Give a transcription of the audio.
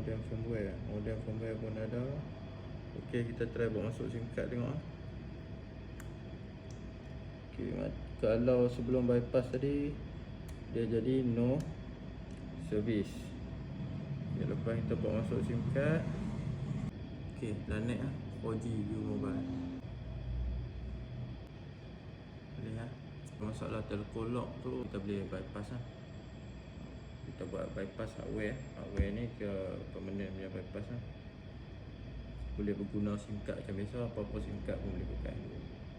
modem firmware pun ada. Okey, kita try buat masuk SIM card tengok. Okey, kalau sebelum bypass tadi dia jadi no service. Okay, lepas kita buat masuk SIM card. Okey, dah naik 4G view mobile. Boleh masalah telco lock tu kita boleh bypass Kita buat bypass hardware ni ke permanent punya bypass Boleh berguna SIM card macam biasa, apa-apa SIM card pun boleh pakai.